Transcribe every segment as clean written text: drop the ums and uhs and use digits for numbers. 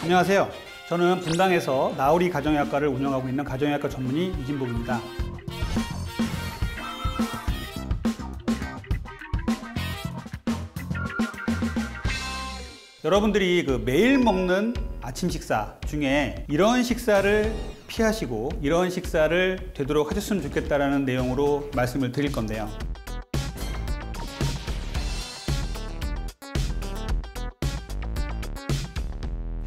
안녕하세요. 저는 분당에서 나우리 가정의학과를 운영하고 있는 가정의학과 전문의 이진복입니다. 여러분들이 매일 먹는 아침 식사 중에 이런 식사를 피하시고 이런 식사를 되도록 하셨으면 좋겠다라는 내용으로 말씀을 드릴 건데요.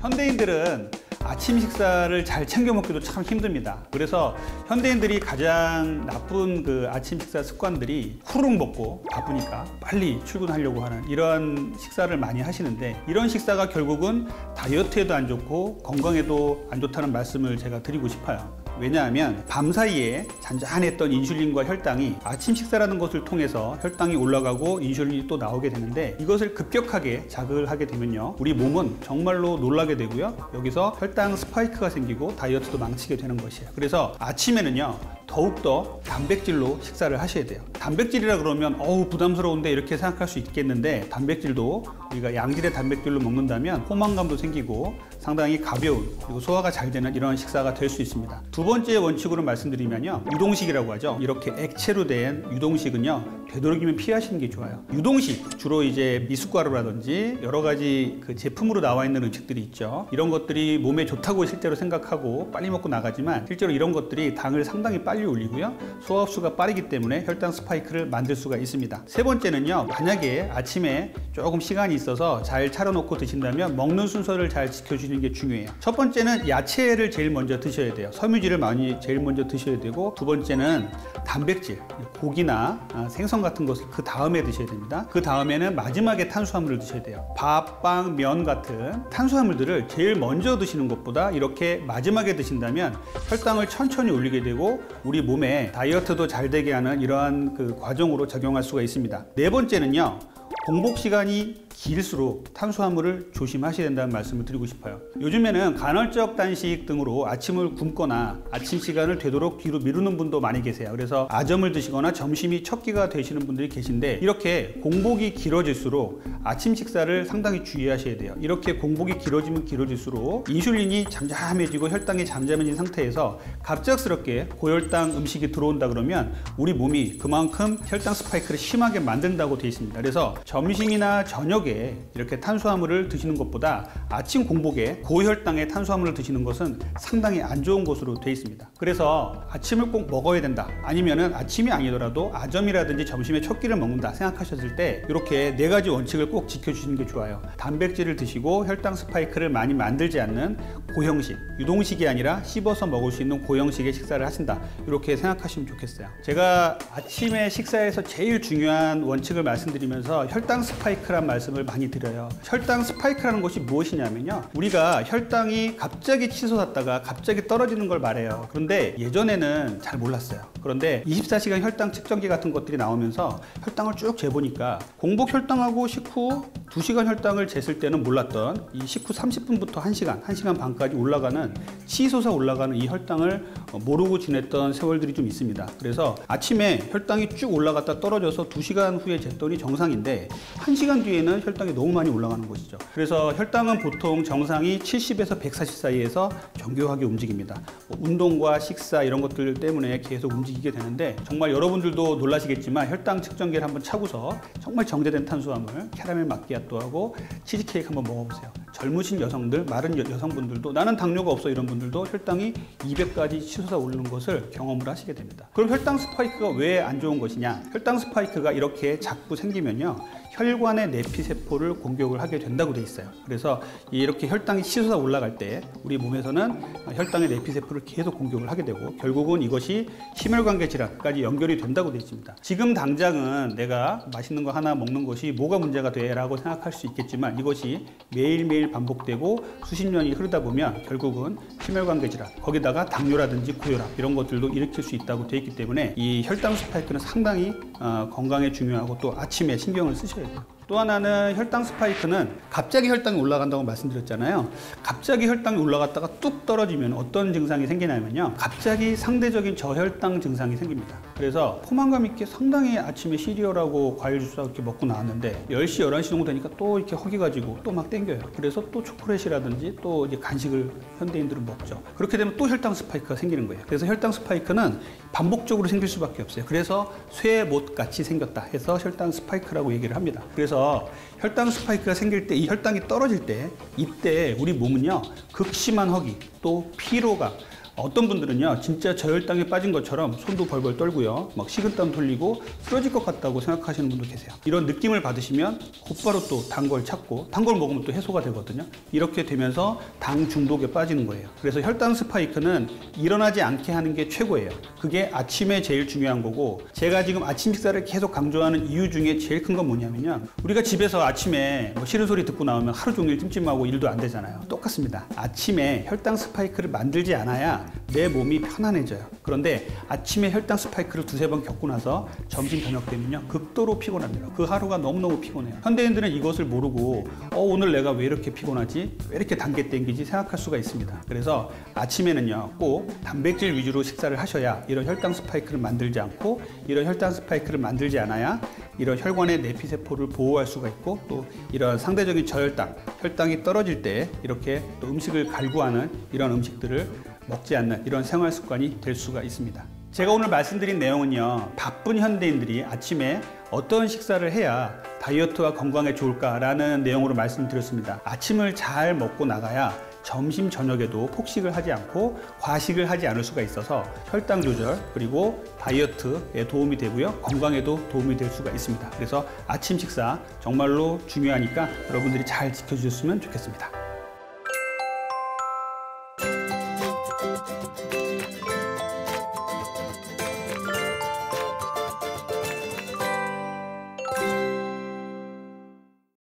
현대인들은 아침 식사를 잘 챙겨 먹기도 참 힘듭니다. 그래서 현대인들이 가장 나쁜 아침 식사 습관들이 후루룩 먹고 바쁘니까 빨리 출근하려고 하는 이런 식사를 많이 하시는데, 이런 식사가 결국은 다이어트에도 안 좋고 건강에도 안 좋다는 말씀을 제가 드리고 싶어요. 왜냐하면 밤사이에 잔잔했던 인슐린과 혈당이 아침 식사라는 것을 통해서 혈당이 올라가고 인슐린이 또 나오게 되는데, 이것을 급격하게 자극을 하게 되면요, 우리 몸은 정말로 놀라게 되고요, 여기서 혈당 스파이크가 생기고 다이어트도 망치게 되는 것이에요. 그래서 아침에는요 더욱더 단백질로 식사를 하셔야 돼요. 단백질이라 그러면 부담스러운데 이렇게 생각할 수 있겠는데, 단백질도 우리가 양질의 단백질로 먹는다면 포만감도 생기고 상당히 가벼운, 그리고 소화가 잘 되는 이런 식사가 될 수 있습니다. 두 번째 원칙으로 말씀드리면요, 유동식이라고 하죠. 이렇게 액체로 된 유동식은요 되도록이면 피하시는 게 좋아요. 유동식, 주로 이제 미숫가루라든지 여러 가지 제품으로 나와 있는 음식들이 있죠. 이런 것들이 몸에 좋다고 실제로 생각하고 빨리 먹고 나가지만, 실제로 이런 것들이 당을 상당히 빨리 올리고요, 소화 흡수가 빠르기 때문에 혈당 스파이크를 만들 수가 있습니다. 세 번째는요, 만약에 아침에 조금 시간이 있어서 잘 차려놓고 드신다면 먹는 순서를 잘 지켜주시는 게 중요해요. 첫 번째는 야채를 제일 먼저 드셔야 돼요. 섬유질을 많이 제일 먼저 드셔야 되고, 두 번째는 단백질, 고기나 생선 같은 것을 그 다음에 드셔야 됩니다. 그 다음에는 마지막에 탄수화물을 드셔야 돼요. 밥, 빵, 면 같은 탄수화물들을 제일 먼저 드시는 것보다 이렇게 마지막에 드신다면 혈당을 천천히 올리게 되고 우리 몸에 다이어트도 잘 되게 하는 이러한 과정으로 작용할 수가 있습니다. 네 번째는요, 공복 시간이 길수록 탄수화물을 조심하셔야 된다는 말씀을 드리고 싶어요. 요즘에는 간헐적 단식 등으로 아침을 굶거나 아침 시간을 되도록 뒤로 미루는 분도 많이 계세요. 그래서 아점을 드시거나 점심이 첫 끼가 되시는 분들이 계신데, 이렇게 공복이 길어질수록 아침 식사를 상당히 주의하셔야 돼요. 이렇게 공복이 길어지면 길어질수록 인슐린이 잠잠해지고 혈당이 잠잠해진 상태에서 갑작스럽게 고혈당 음식이 들어온다 그러면 우리 몸이 그만큼 혈당 스파이크를 심하게 만든다고 되어 있습니다. 그래서 점심이나 저녁에 이렇게 탄수화물을 드시는 것보다 아침 공복에 고혈당의 탄수화물을 드시는 것은 상당히 안 좋은 것으로 되어 있습니다. 그래서 아침을 꼭 먹어야 된다, 아니면은 아침이 아니더라도 아점이라든지 점심에 첫 끼를 먹는다 생각하셨을 때 이렇게 네 가지 원칙을 꼭 지켜주시는 게 좋아요. 단백질을 드시고 혈당 스파이크를 많이 만들지 않는 고형식, 유동식이 아니라 씹어서 먹을 수 있는 고형식의 식사를 하신다, 이렇게 생각하시면 좋겠어요. 제가 아침에 식사에서 제일 중요한 원칙을 말씀드리면서 혈당 스파이크란 말씀을 많이 드려요. 혈당 스파이크라는 것이 무엇이냐면요, 우리가 혈당이 갑자기 치솟았다가 갑자기 떨어지는 걸 말해요. 그런데 예전에는 잘 몰랐어요. 그런데 24시간 혈당 측정기 같은 것들이 나오면서 혈당을 쭉 재보니까 공복 혈당하고 식후 2시간 혈당을 쟀을 때는 몰랐던 이 식후 30분부터 1시간, 1시간 반까지 올라가는, 치솟아 올라가는 이 혈당을 모르고 지냈던 세월들이 좀 있습니다. 그래서 아침에 혈당이 쭉 올라갔다 떨어져서 2시간 후에 쟀더니 정상인데 1시간 뒤에는 혈당이 너무 많이 올라가는 것이죠. 그래서 혈당은 보통 정상이 70에서 140 사이에서 정교하게 움직입니다. 운동과 식사 이런 것들 때문에 계속 움직이게 되는데, 정말 여러분들도 놀라시겠지만 혈당 측정기를 한번 차고서 정말 정제된 탄수화물, 캐러멜 마키아토하고 치즈케이크 한번 먹어보세요. 젊으신 여성들, 마른 여성분들도, 나는 당뇨가 없어 이런 분들도 혈당이 200까지 치솟아 오르는 것을 경험을 하시게 됩니다. 그럼 혈당 스파이크가 왜 안 좋은 것이냐? 혈당 스파이크가 이렇게 자꾸 생기면요, 혈관의 내피세포를 공격을 하게 된다고 돼 있어요. 그래서 이렇게 혈당이 치솟아 올라갈 때 우리 몸에서는 혈당의 내피세포를 계속 공격을 하게 되고, 결국은 이것이 심혈관계 질환까지 연결이 된다고 돼 있습니다. 지금 당장은 내가 맛있는 거 하나 먹는 것이 뭐가 문제가 돼 라고 생각할 수 있겠지만, 이것이 매일매일 반복되고 수십 년이 흐르다 보면 결국은 심혈관계 질환, 거기다가 당뇨라든지 고혈압 이런 것들도 일으킬 수 있다고 돼 있기 때문에 이 혈당 스파이크는 상당히 건강에 중요하고 또 아침에 신경을 쓰셔야 돼요. 또 하나는 혈당 스파이크는 갑자기 혈당이 올라간다고 말씀드렸잖아요. 갑자기 혈당이 올라갔다가 뚝 떨어지면 어떤 증상이 생기냐면요. 갑자기 상대적인 저혈당 증상이 생깁니다. 그래서 포만감 있게 상당히 아침에 시리얼하고 과일 주스 이렇게 먹고 나왔는데 10시, 11시 정도 되니까 또 이렇게 허기 가지고 또 막 땡겨요. 그래서 또 초콜릿이라든지 또 이제 간식을 현대인들은 먹죠. 그렇게 되면 또 혈당 스파이크가 생기는 거예요. 그래서 혈당 스파이크는 반복적으로 생길 수밖에 없어요. 그래서 쇠못 같이 생겼다 해서 혈당 스파이크라고 얘기를 합니다. 그래서 혈당 스파이크가 생길 때 이 혈당이 떨어질 때 이때 우리 몸은요 극심한 허기 또 피로감 어떤 분들은요 진짜 저혈당에 빠진 것처럼 손도 벌벌 떨고요 막 식은땀 돌리고 쓰러질 것 같다고 생각하시는 분도 계세요. 이런 느낌을 받으시면 곧바로 또 단 걸 찾고 단 걸 먹으면 또 해소가 되거든요. 이렇게 되면서 당 중독에 빠지는 거예요. 그래서 혈당 스파이크는 일어나지 않게 하는 게 최고예요. 그게 아침에 제일 중요한 거고 제가 지금 아침 식사를 계속 강조하는 이유 중에 제일 큰 건 뭐냐면요 우리가 집에서 아침에 뭐 싫은 소리 듣고 나오면 하루 종일 찜찜하고 일도 안 되잖아요. 똑같습니다. 아침에 혈당 스파이크를 만들지 않아야 내 몸이 편안해져요. 그런데 아침에 혈당 스파이크를 두세 번 겪고 나서 점심 저녁 되면요 극도로 피곤합니다. 그 하루가 너무너무 피곤해요. 현대인들은 이것을 모르고 오늘 내가 왜 이렇게 피곤하지? 왜 이렇게 단 게 땡기지? 생각할 수가 있습니다. 그래서 아침에는요 꼭 단백질 위주로 식사를 하셔야 이런 혈당 스파이크를 만들지 않고 이런 혈당 스파이크를 만들지 않아야 이런 혈관의 내피세포를 보호할 수가 있고 또 이런 상대적인 저혈당, 혈당이 떨어질 때 이렇게 또 음식을 갈구하는 이런 음식들을 먹지 않는 이런 생활 습관이 될 수가 있습니다. 제가 오늘 말씀드린 내용은요 바쁜 현대인들이 아침에 어떤 식사를 해야 다이어트와 건강에 좋을까라는 내용으로 말씀드렸습니다. 아침을 잘 먹고 나가야 점심 저녁에도 폭식을 하지 않고 과식을 하지 않을 수가 있어서 혈당 조절 그리고 다이어트에 도움이 되고요 건강에도 도움이 될 수가 있습니다. 그래서 아침 식사 정말로 중요하니까 여러분들이 잘 지켜주셨으면 좋겠습니다.